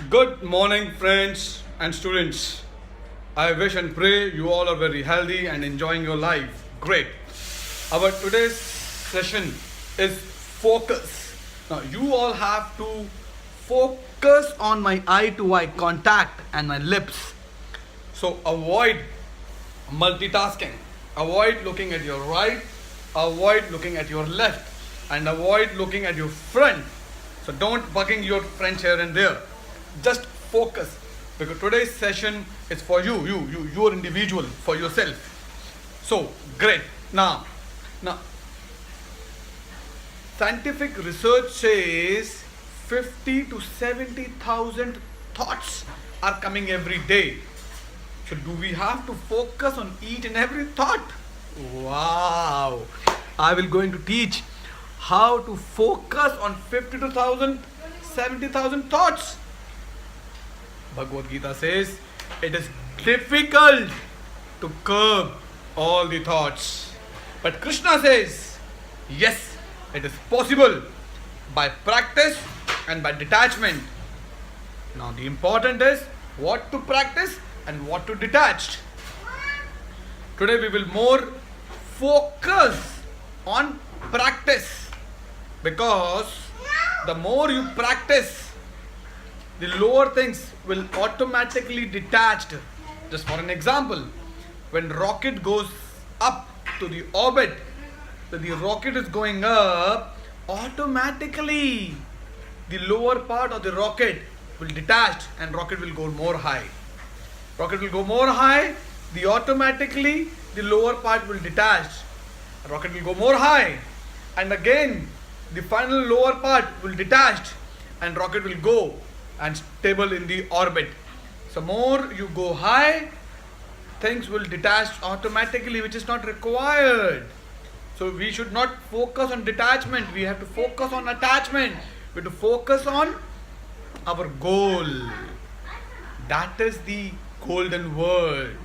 Good morning, friends and students. I wish and pray you all are very healthy and enjoying your life. Great. Our today's session is focus. Now, you all have to focus on my eye to eye contact and my lips. So, avoid multitasking. Avoid looking at your right, avoid looking at your left, and avoid looking at your front. So don't bugging your friends here and there. Just focus because today's session is for your individual, for yourself. So great. Now, scientific research says 50 to 70,000 thoughts are coming every day. So do we have to focus on each and every thought? Wow! I will going to teach how to focus on 50,000, 70,000 thoughts. Bhagavad Gita says it is difficult to curb all the thoughts. But Krishna says, yes, it is possible by practice and by detachment. Now the important is what to practice and what to detach. Today we will more focus on practice because the more you practice, the lower things will automatically detached. Just for an example, when rocket goes up to the orbit, the rocket is going up, automatically the lower part of the rocket will detach and rocket will go more high. Rocket will go more high, the lower part will detach. Rocket will go more high, and again the final lower part will detach and rocket will go and stable in the orbit. So more you go high, things will detach automatically, which is not required. So we should not focus on detachment, we have to focus on attachment. We have to focus on our goal. That is the golden word.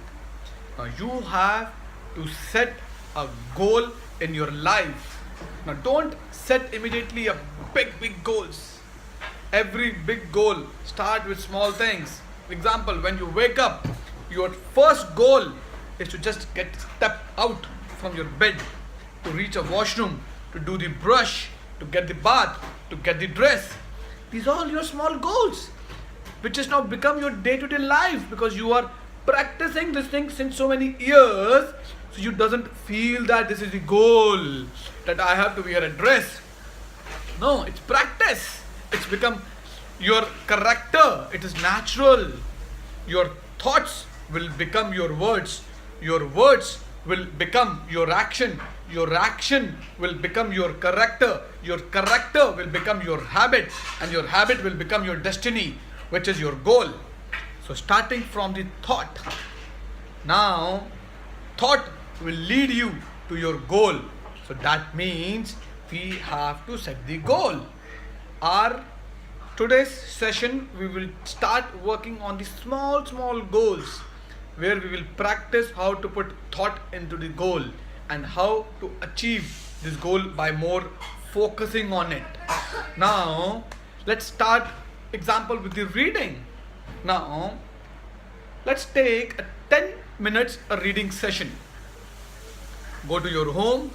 Now you have to set a goal in your life. Now don't set immediately a big goals. Every big goal start with small things. For example, when you wake up, your first goal is to just step out from your bed, to reach a washroom, to do the brush, to get the bath, to get the dress. These are all your small goals, which has now become your day-to-day life because you are practicing this thing since so many years. So you doesn't feel that this is the goal, that I have to wear a dress. No, it's practice. It's become your character. It is natural. Your thoughts will become your words. Your words will become your action. Your action will become your character. Your character will become your habit. And your habit will become your destiny, which is your goal. So starting from the thought. Now, thought will lead you to your goal. So that means we have to set the goal. Our today's session we will start working on the small goals where we will practice how to put thought into the goal and how to achieve this goal by more focusing on it. Now let's start example with the reading. Now let's take a 10 minutes a reading session. Go to your home,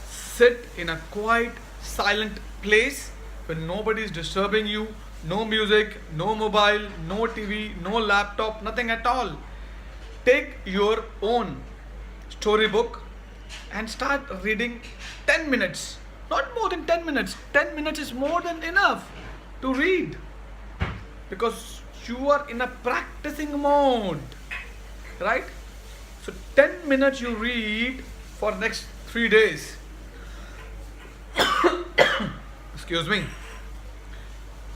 sit in a quiet, silent place when nobody is disturbing you, no music, no mobile, no TV, no laptop, nothing at all. Take your own storybook and start reading 10 minutes. Not more than 10 minutes. 10 minutes is more than enough to read because you are in a practicing mode, right? So 10 minutes you read for next 3 days. Excuse me.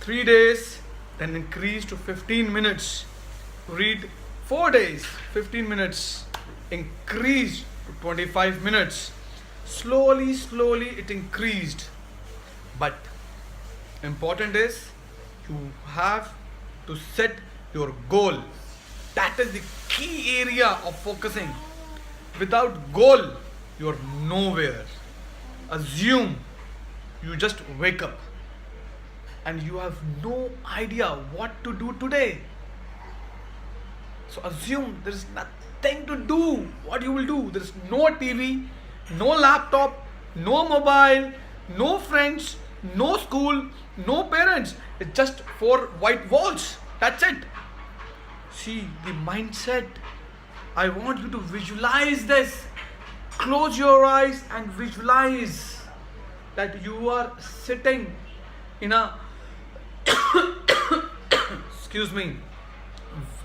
3 days, then increase to 15 minutes. Read 4 days, 15 minutes. Increase to 25 minutes. Slowly it increased. But important is you have to set your goal. That is the key area of focusing. Without goal, you are nowhere. Assume you just wake up. and you have no idea what to do today. So assume there is nothing to do. What you will do? There is no TV, no laptop, no mobile, no friends, no school, no parents. It's just four white walls. That's it. See the mindset. I want you to visualize this. Close your eyes and visualize that you are sitting in a excuse me.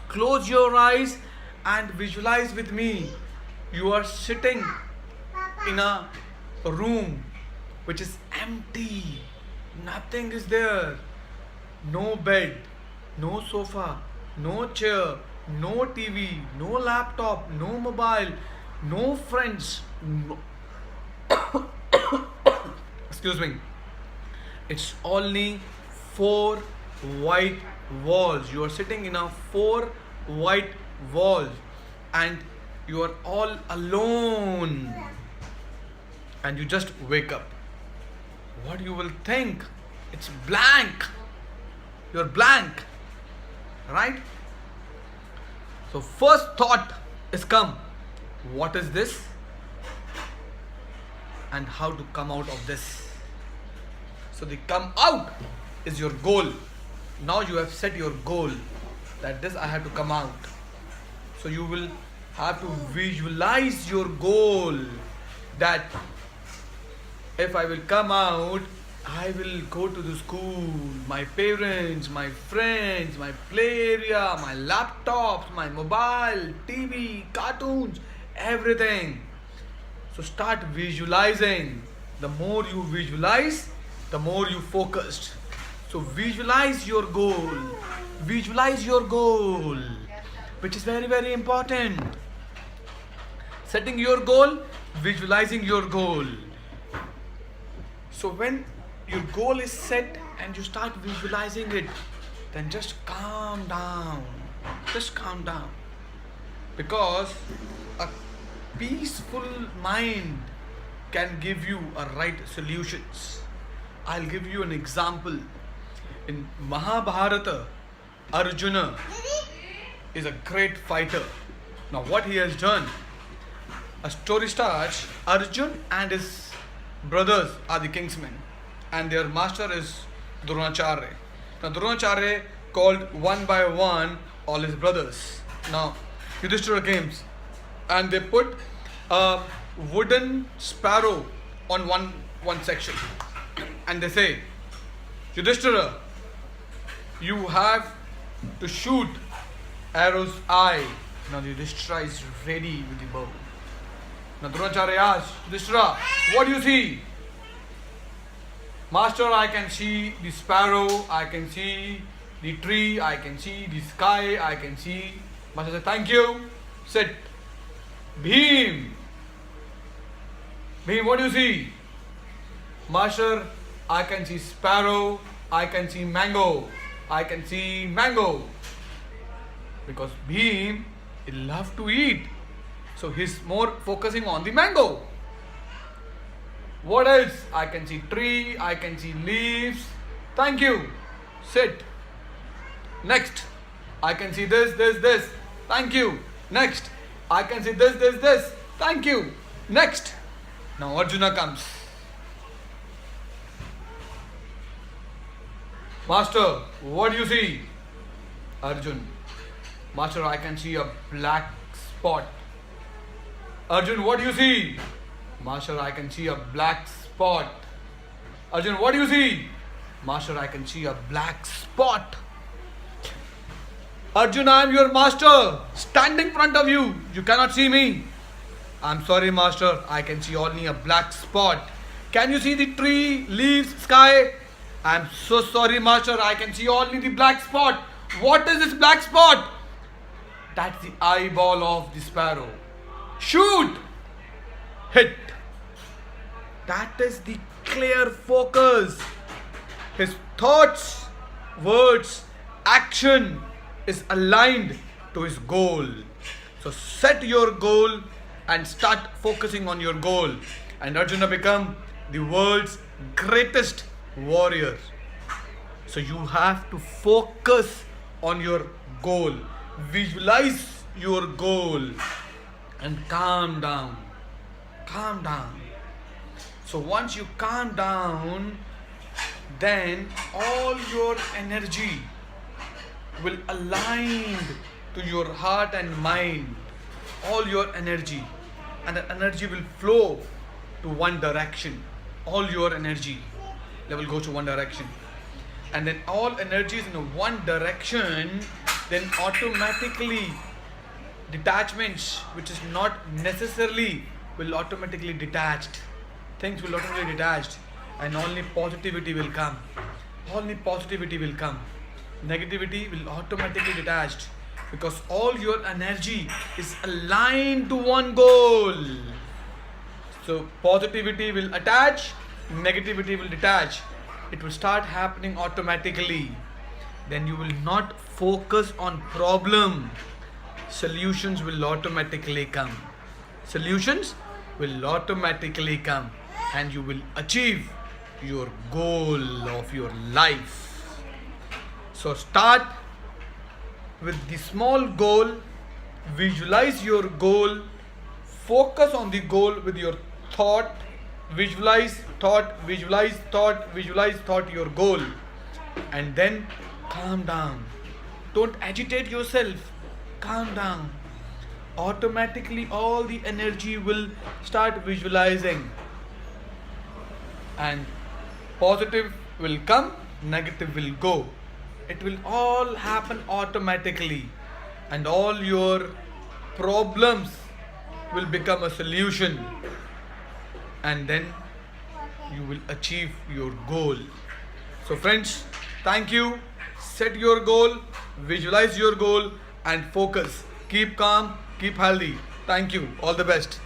Close your eyes and visualize with me. You are sitting in a room which is empty. Nothing is there. No bed, no sofa, no chair, no TV, no laptop, no mobile, no friends. No excuse me. It's only four white walls. You are sitting in a four white walls and you are all alone. And you just wake up. What you will think? It's blank. You're blank. Right? So first thought is come. What is this? And how to come out of this? So the come out is your goal. Now you have set your goal that this I have to come out. So you will have to visualize your goal that if I will come out, I will go to the school, my parents, my friends, my play area, my laptops, my mobile, TV, cartoons, everything. So start visualizing. The more you visualize, the more you focused. So visualize your goal. Visualize your goal, which is very, very important. Setting your goal, visualizing your goal. So when your goal is set and you start visualizing it, then just calm down. Just calm down. Because a peaceful mind can give you a right solutions. I'll give you an example. In Mahabharata, Arjuna is a great fighter. Now what he has done, a story starts, Arjun and his brothers are the kingsmen and their master is Dronacharya. Now Dronacharya called one by one all his brothers. Now Yudhishthira came and they put a wooden sparrow on one section and they say, Yudhishthira, you have to shoot arrow's eye. Now Yudhishthira is ready with the bow. Now Dronacharya asks, Yudhishthira, what do you see? Master, I can see the sparrow, I can see the tree, I can see the sky, I can see. Master said, thank you. Sit. Bhim. Bhim, what do you see? Master, I can see sparrow, I can see mango, I can see mango. Because Bhim, he loves to eat. So he's more focusing on the mango. What else? I can see tree, I can see leaves. Thank you. Sit. Next. I can see this. Thank you. Next. I can see this. Thank you. Next. Now Arjuna comes. Master, what do you see? Arjun. Master, I can see a black spot. Arjun, what do you see? Master, I can see a black spot. Arjun, what do you see? Master, I can see a black spot. Arjun, I am your master, standing in front of you. You cannot see me. I'm sorry, master. I can see only a black spot. Can you see the tree, leaves, sky? I'm so sorry, master. I can see only the black spot. What is this black spot? That's the eyeball of the sparrow. Shoot! Hit! That is the clear focus. His thoughts, words, action is aligned to his goal. So set your goal and start focusing on your goal. And Arjuna become the world's greatest warrior. So you have to focus on your goal, visualize your goal, and calm down. Calm down. So once you calm down, then all your energy will align to your heart and mind. All your energy, and the energy will flow to one direction. All your energy level goes to one direction, and then all energy is in one direction. Then automatically detachments, which is not necessarily, will automatically detached. Things will automatically detached, and only positivity will come. Only positivity will come. Negativity will automatically detached, because all your energy is aligned to one goal. So positivity will attach, negativity will detach. It will start happening automatically. Then you will not focus on problem. Solutions will automatically come. Solutions will automatically come, and you will achieve your goal of your life. So start with the small goal, visualize your goal, focus on the goal with your thought, visualize thought, visualize thought, visualize thought your goal, and then calm down. Don't agitate yourself, calm down. Automatically all the energy will start visualizing, and positive will come, negative will go. It will all happen automatically, and all your problems will become a solution, and then you will achieve your goal. So friends, thank you. Set your goal, visualize your goal, and focus. Keep calm, keep healthy. Thank you. All the best.